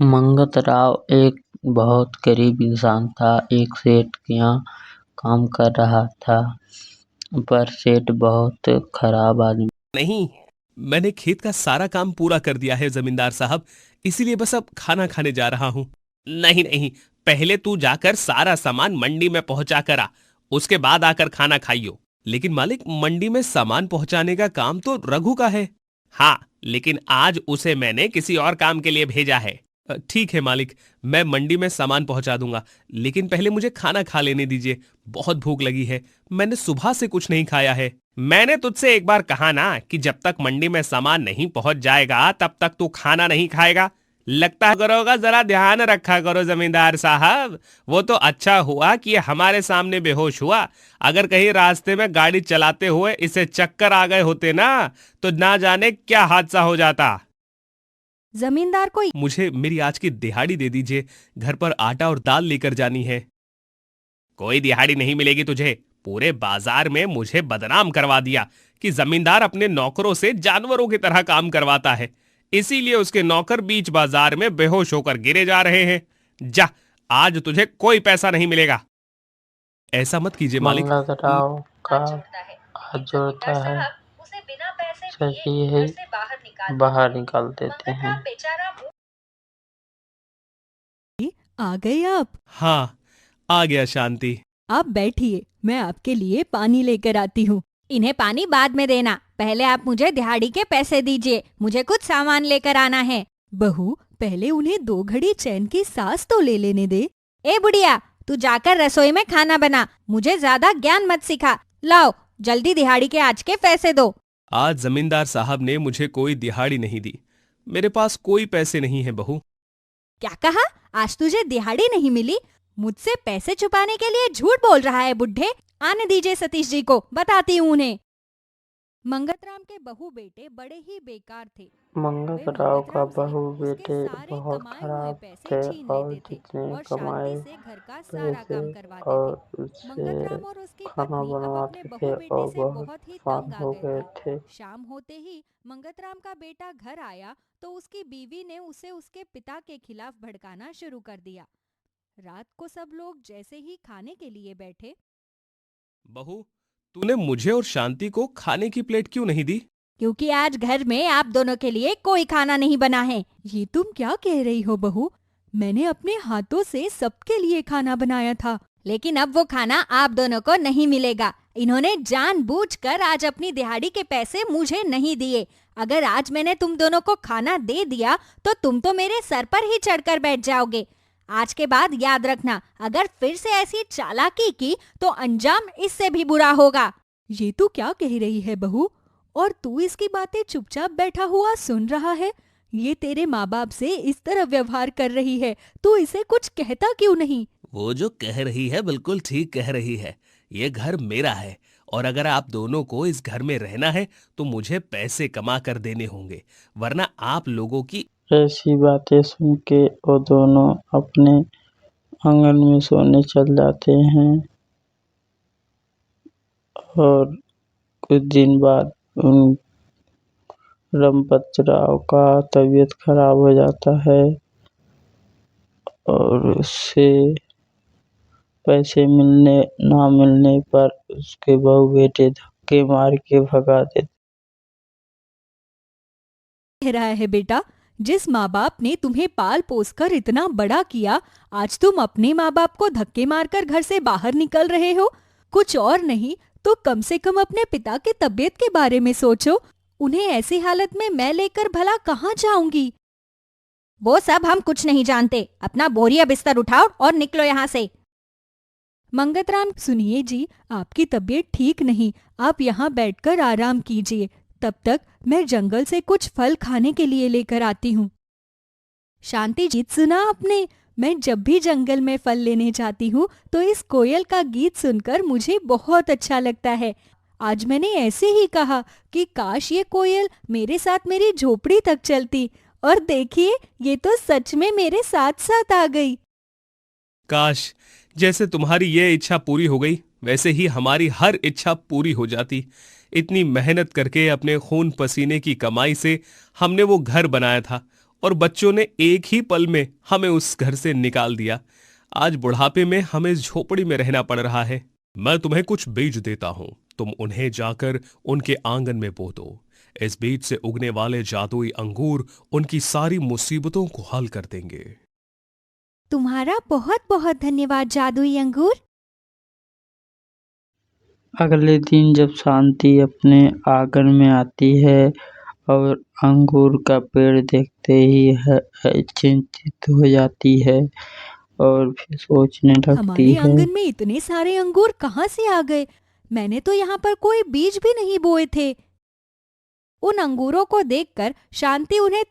मंगत राव एक बहुत गरीब इंसान था। एक सेठ के यहाँ काम कर रहा था, पर सेठ बहुत खराब आदमी। नहीं, मैंने खेत का सारा काम पूरा कर दिया है जमींदार साहब, इसीलिए बस अब खाना खाने जा रहा हूँ। नहीं नहीं, पहले तू जाकर सारा सामान मंडी में पहुंचा कर आ, उसके बाद आकर खाना खाइयो। लेकिन मालिक, मंडी में सामान पहुंचाने का काम तो रघु का है। हाँ, लेकिन आज उसे मैंने किसी और काम के लिए भेजा है। ठीक है मालिक, मैं मंडी में सामान पहुंचा दूंगा, लेकिन पहले मुझे खाना खा लेने दीजिए। बहुत भूख लगी है, मैंने सुबह से कुछ नहीं खाया है। मैंने तुझसे एक बार कहा ना कि जब तक मंडी में सामान नहीं पहुंच जाएगा तब तक तू खाना नहीं खाएगा। लगता करोगा, जरा ध्यान रखा करो जमींदार साहब। वो तो अच्छा हुआ कि ये हमारे सामने बेहोश हुआ। अगर कहीं रास्ते में गाड़ी चलाते हुए इसे चक्कर आ गए होते ना, तो ना जाने क्या हादसा हो जाता। जमींदार को मुझे मेरी आज की दिहाड़ी दे दीजिए, घर पर आटा और दाल लेकर जानी है। कोई दिहाड़ी नहीं मिलेगी तुझे। पूरे बाजार में मुझे बदनाम करवा दिया कि जमींदार अपने नौकरों से जानवरों की तरह काम करवाता है, इसीलिए उसके नौकर बीच बाजार में बेहोश होकर गिरे जा रहे हैं। जा, आज तुझे कोई पैसा नहीं मिलेगा। ऐसा मत कीजिए मालिक। मंगत राव का हाथ जोड़ता है, चलिए बाहर निकाल देते हैं। आ गए आप। हाँ, आ गया शांति। आप बैठिए, मैं आपके लिए पानी लेकर आती हूँ। इन्हें पानी बाद में देना, पहले आप मुझे दिहाड़ी के पैसे दीजिए, मुझे कुछ सामान लेकर आना है। बहू, पहले उन्हें 2 घड़ी चैन की सांस तो ले लेने दे। ए बुढ़िया, तू जाकर रसोई में खाना बना, मुझे ज्यादा ज्ञान मत सिखा। लाओ जल्दी दिहाड़ी के आज के पैसे दो। आज जमींदार साहब ने मुझे कोई दिहाड़ी नहीं दी। मेरे पास कोई पैसे नहीं है बहू। क्या कहा? आज तुझे दिहाड़ी नहीं मिली? मुझसे पैसे छुपाने के लिए झूठ बोल रहा है बुढ़े। आने दीजिए सतीश जी को, बताती हूँ उन्हें। मंगतराम के बहू बेटे बड़े ही बेकार थे। मंगत वे राव का मंगतराम से बहू उसके बेटे सारे बहुत कमाए हुए खराब पैसे थे छीन और लेते थे जितने और कमाए शांति से घर का सारा पैसे काम करवाते थे। और उससे मंगतराम और उसकी खाना पत्नी अब अपने बनवाते बहू थे बेटे और से बहुत बहुत ही परेशान तंग आ हो गए गए थे। थे। शाम होते ही मंगतराम का बेटा घर आया तो उसकी बीवी ने उसे उसके पिता के खिलाफ भड़काना शुरू कर दिया। रात को सब लोग जैसे ही खाने के लिए बैठे, बहू, तूने मुझे और शांति को खाने की प्लेट क्यों नहीं दी? क्योंकि आज घर में आप दोनों के लिए कोई खाना नहीं बना है। ये तुम क्या कह रही हो बहू? मैंने अपने हाथों से सबके लिए खाना बनाया था। लेकिन अब वो खाना आप दोनों को नहीं मिलेगा। इन्होंने जानबूझकर आज अपनी दिहाड़ी के पैसे मुझे नहीं दिए। अगर आज मैंने तुम दोनों को खाना दे दिया तो तुम तो मेरे सर पर ही चढ़कर बैठ जाओगे। आज के बाद याद रखना, अगर फिर से ऐसी चालाकी की तो अंजाम इससे भी बुरा होगा। ये तू क्या कह रही है बहू? और तू इसकी बातें चुपचाप बैठा हुआ सुन रहा है? ये तेरे माँ बाप से इस तरह व्यवहार कर रही है, तू इसे कुछ कहता क्यों नहीं? वो जो कह रही है बिल्कुल ठीक कह रही है। ये घर मेरा है, और अगर आप दोनों को इस घर में रहना है तो मुझे पैसे कमा कर देने होंगे, वरना आप लोगों की। ऐसी बातें सुन के वो दोनों अपने आंगन में सोने चल जाते हैं और कुछ दिन बाद उन रमपत राव का तबीयत खराब हो जाता है और उससे पैसे मिलने ना मिलने पर उसके बहू बेटे धक्के मार के भगा देते। कह रहा है बेटा, जिस माँ बाप ने तुम्हें पाल पोस कर इतना बड़ा किया, आज तुम अपने माँ बाप को धक्के मारकर घर से बाहर निकल रहे हो। कुछ और नहीं तो कम से कम अपने पिता की तबीयत के बारे में सोचो। उन्हें ऐसी हालत में मैं लेकर भला कहाँ जाऊंगी? वो सब हम कुछ नहीं जानते। अपना बोरिया बिस्तर उठाओ और निकलो यहाँ से। मंगतराम, सुनिए जी, आपकी तबीयत ठीक नहीं, आप यहाँ बैठकर आराम कीजिए। तब तक मैं जंगल से कुछ फल खाने के लिए लेकर आती हूँ। शांति, गीत सुना आपने? मैं जब भी जंगल में फल लेने जाती हूँ तो इस कोयल का गीत सुनकर मुझे बहुत अच्छा लगता है। आज मैंने ऐसे ही कहा कि काश ये कोयल मेरे साथ मेरी झोपड़ी तक चलती, और देखिए ये तो सच में मेरे साथ साथ आ गई। काश जैसे तुम्हारी ये इच्छा पूरी हो गई, वैसे ही हमारी हर इच्छा पूरी हो जाती। इतनी मेहनत करके अपने खून पसीने की कमाई से हमने वो घर बनाया था, और बच्चों ने एक ही पल में हमें उस घर से निकाल दिया। आज बुढ़ापे में हमें इस झोपड़ी में रहना पड़ रहा है। मैं तुम्हें कुछ बीज देता हूं, तुम उन्हें जाकर उनके आंगन में बो दो। इस बीज से उगने वाले जादुई अंगूर उनकी सारी मुसीबतों को हल कर देंगे। तुम्हारा बहुत बहुत धन्यवाद जादुई अंगूर। अगले दिन जब शांति अपने आंगन में आती है और अंगूर का पेड़ देखते ही चिंतित हो जाती है और फिर सोचने लगती हमारे है। आंगन में इतने सारे अंगूर कहाँ से आ गए? मैंने तो यहाँ पर कोई बीज भी नहीं बोए थे। उन अंगूरों को देखकर शांति उन्हें